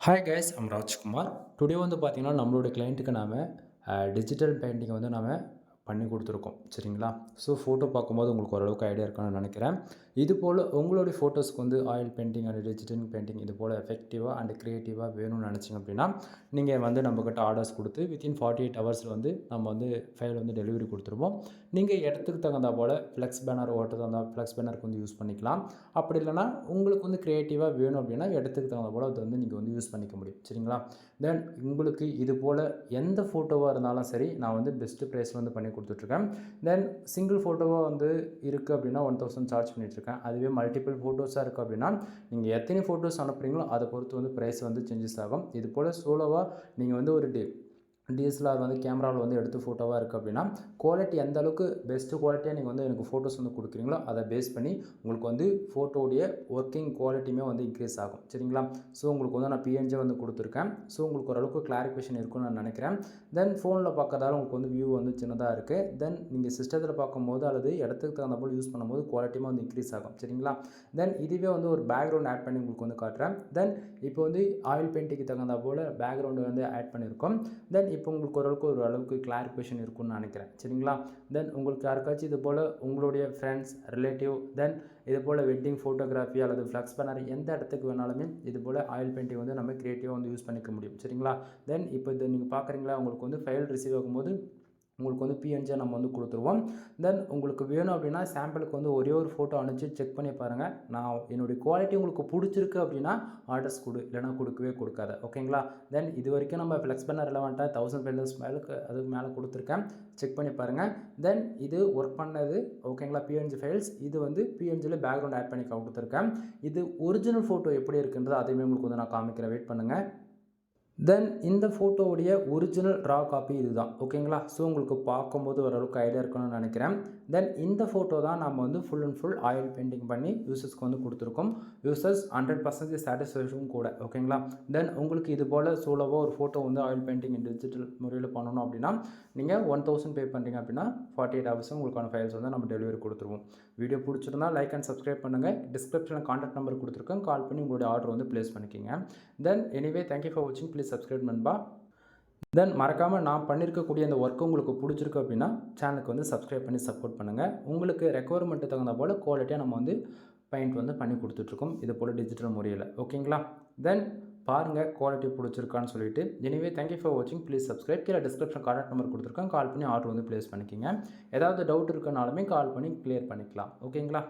Hi guys, I'm Rajkumar. Today வந்து பார்த்தீங்கன்னா, நம்மளோட கிளையண்ட்டுக்கு டிஜிட்டல் பெயிண்டிங் வந்து பண்ணி கொடுத்துருக்கோம். சரிங்களா? ஸோ ஃபோட்டோ பார்க்கும்போது உங்களுக்கு ஓரளவுக்கு ஐடியா இருக்குன்னு நினைக்கிறேன். இதுபோல் உங்களுடைய ஃபோட்டோஸ்க்கு வந்து oil painting and digital painting இது போல் எஃபெக்டிவாக அண்ட் க்ரியேட்டிவாக வேணும்னு நினச்சிங்க அப்படின்னா, நீங்கள் வந்து நம்மக்கிட்ட ஆர்டர்ஸ் கொடுத்து வித்தின் 48 ஹவர்ஸில் வந்து நம்ம வந்து ஃபைல் வந்து டெலிவரி கொடுத்துருவோம். நீங்கள் இடத்துக்கு தகுந்தா போல் ஃப்ளெக்ஸ் பேனர் ஓட்டுறதா இருந்தால் ஃப்ளெக்ஸ் பேனருக்கு வந்து யூஸ் பண்ணிக்கலாம். அப்படி இல்லைனா உங்களுக்கு வந்து க்ரியேட்டிவாக வேணும் அப்படின்னா இடத்துக்கு தகுந்த போல் அதை வந்து நீங்கள் வந்து யூஸ் பண்ணிக்க முடியும். சரிங்களா? தென் உங்களுக்கு இது போல் எந்த ஃபோட்டோவாக இருந்தாலும் சரி, நான் வந்து பெஸ்ட்டு ப்ரைஸில் வந்து பண்ணி கொடுத்துட்ருக்கேன். தென் சிங்கிள் ஃபோட்டோவாக வந்து இருக்குது அப்படின்னா 1000 சார்ஜ் பண்ணிகிட்ருக்கேன். அதுவே மல்டிபிள் ஃபோட்டோஸாக இருக்குது அப்படின்னா நீங்கள் எத்தனை ஃபோட்டோஸ் அனுப்புகிறீங்களோ அதை பொறுத்து வந்து ப்ரைஸ் வந்து சேஞ்சஸ் ஆகும். இது போல் சோலோவாக நீங்கள் வந்து ஒரு டிஎஸ்எல்ஆர் வந்து கேமராவில் வந்து எடுத்து ஃபோட்டோவாக இருக்குது அப்படின்னா குவாலிட்டி எந்த அளவுக்கு பெஸ்ட்டு குவாலிட்டியாக நீங்கள் வந்து எனக்கு ஃபோட்டோஸ் வந்து கொடுக்குறீங்களோ அதை பேஸ் பண்ணி உங்களுக்கு வந்து ஃபோட்டோடைய ஒர்க்கிங் குவாலிட்டியுமே வந்து இன்க்ரீஸ் ஆகும். சரிங்களா? ஸோ உங்களுக்கு வந்து நான் பிஎன்ஜி வந்து கொடுத்துருக்கேன். ஸோ உங்களுக்கு ஓரளவுக்கு கிளாரிஃபிகேஷன் இருக்குன்னு நான் நினைக்கிறேன். தென் ஃபோனில் பார்க்கறதால உங்களுக்கு வந்து வியூ வந்து சின்னதாக இருக்குது. தென் நீங்கள் சிஸ்டத்தில் பார்க்கும்போது அல்லது இடத்துக்கு தகுந்த போல் யூஸ் பண்ணும்போது குவாலிட்டியுமே வந்து இன்க்ரீஸ் ஆகும். சரிங்களா? தென் இதுவே வந்து ஒரு பேக்ரவுண்ட் ஆட் பண்ணி உங்களுக்கு வந்து காட்டுறேன். தென் இப்போ வந்து ஆயில் பெயிண்டிங்க்கு தகுந்த போல் பேக்ரவுண்டு வந்து ஆட் பண்ணியிருக்கோம். தென் இப்போ உங்களுக்கு ஓரளவுக்கு கிளாரிஃபிகேஷன் இருக்குன்னு நினைக்கிறேன். சரிங்களா? தென் உங்களுக்கு யாருக்காச்சும் இது போல் உங்களுடைய ஃப்ரெண்ட்ஸ், ரிலேட்டிவ், தென் இது போல் வெட்டிங் ஃபோட்டோகிராஃபி அல்லது ஃப்ளெக்ஸ் பேனர் எந்த இடத்துக்கு வேணாலுமே இது போல் ஆயில் பெயிண்டிங் வந்து நம்ம க்ரியேட்டிவாக வந்து யூஸ் பண்ணிக்க முடியும். சரிங்களா? தென் இப்போ இது நீங்கள் பார்க்குறீங்களா, உங்களுக்கு வந்து ஃபைல் ரிசீவ் ஆகும்போது உங்களுக்கு வந்து பிஎன்ஜியாக நம்ம வந்து கொடுத்துருவோம். தென் உங்களுக்கு வேணும் அப்படின்னா சாம்பிளுக்கு வந்து ஒரே ஒரு ஃபோட்டோ அனுப்பிச்சு செக் பண்ணி பாருங்கள். நான் என்னுடைய குவாலிட்டி உங்களுக்கு பிடிச்சிருக்கு அப்படின்னா ஆர்டர்ஸ் கொடு, இல்லைனா கொடுக்கவே கொடுக்காத. ஓகேங்களா? தென் இது வரைக்கும் நம்ம ஃப்ளெக்ஸ் பேனர் ரெலவெண்ட்டாக 1000 ஃபைல்ஸ் அதுக்கு மேலே கொடுத்துருக்கேன். செக் பண்ணி பாருங்கள். தென் இது ஒர்க் பண்ணது. ஓகேங்களா? பிஎன்ஜி ஃபைல்ஸ் இது வந்து பிஎன்ஜியில் பேக்ரவுண்ட் ஆட் பண்ணி கொடுத்துருக்கேன். இது ஒரிஜினல் ஃபோட்டோ எப்படி இருக்குன்றது அதையுமே உங்களுக்கு வந்து நான் காமிக்கிறேன். வெயிட் பண்ணுங்கள். தென் இந்த ஃபோட்டோவுடைய ஒரிஜினல் ரா காப்பி இதுதான். ஓகேங்களா? ஸோ உங்களுக்கு பார்க்கும்போது ஓரளவுக்கு ஐடியா இருக்குன்னு நினைக்கிறேன். தென் இந்த ஃபோட்டோ தான் நம்ம வந்து full and full oil painting பண்ணி யூசர்ஸ்க்கு வந்து கொடுத்துருக்கோம். யூசர்ஸ் 100% சாட்டிஸ்ஃபேக்ஷன் கூட. ஓகேங்களா? தென் உங்களுக்கு இது போல் சோலோவாக ஒரு ஃபோட்டோ வந்து ஆயில் பெயிண்டிங் டிஜிட்டல் முறையில் பண்ணணும் அப்படின்னா நீங்கள் 1000 பே பண்ணுறீங்க அப்படின்னா 48 ஹவர்ஸ் உங்களுக்கான ஃபைல்ஸ் வந்து நம்ம டெலிவரி கொடுத்துருவோம். வீடியோ பிடிச்சிருந்தா லைக் அண்ட் சப்ஸ்கிரைப் பண்ணுங்கள். டிஸ்கிரிப்ஷனில் கான்டாக்ட் நம்பர் கொடுத்துருக்கேன். கால் பண்ணி உங்களுடைய ஆர்டர் வந்து ப்ளேஸ் பண்ணிக்கிங்க. தென் எனிவே தேங்க்யூ ஃபார் வாட்சிங். ப்ளீஸ் சப்ஸ்கிரைப் நண்பா. தென் மறக்காமல் நான் பண்ணியிருக்கக்கூடிய அந்த ஒர்க்கு உங்களுக்கு பிடிச்சிருக்கு அப்படின்னா சேனலுக்கு வந்து சப்ஸ்கிரைப் பண்ணி சப்போர்ட் பண்ணுங்கள். உங்களுக்கு ரெக்குவயர்மெண்ட்டு தகுந்த போல் குவாலிட்டியாக நம்ம வந்து பெயிண்ட் வந்து பண்ணி கொடுத்துட்ருக்கோம் இது போல் டிஜிட்டல் முறையில். ஓகேங்களா? தென் பாருங்கள் குவாலிட்டி பிடிச்சிருக்கான்னு சொல்லிட்டு. எனிவே தேங்க்யூ ஃபார் வாட்சிங். Please subscribe. கீழே டிஸ்கிரிப்ஷன் கான்டாக்ட் நம்பர் கொடுத்துருக்கேன். கால் பண்ணி ஆர்டர் வந்து ப்ளேஸ் பண்ணிக்கிங்க. ஏதாவது டவுட் இருக்குனாலுமே கால் பண்ணி கிளியர் பண்ணிக்கலாம். ஓகேங்களா?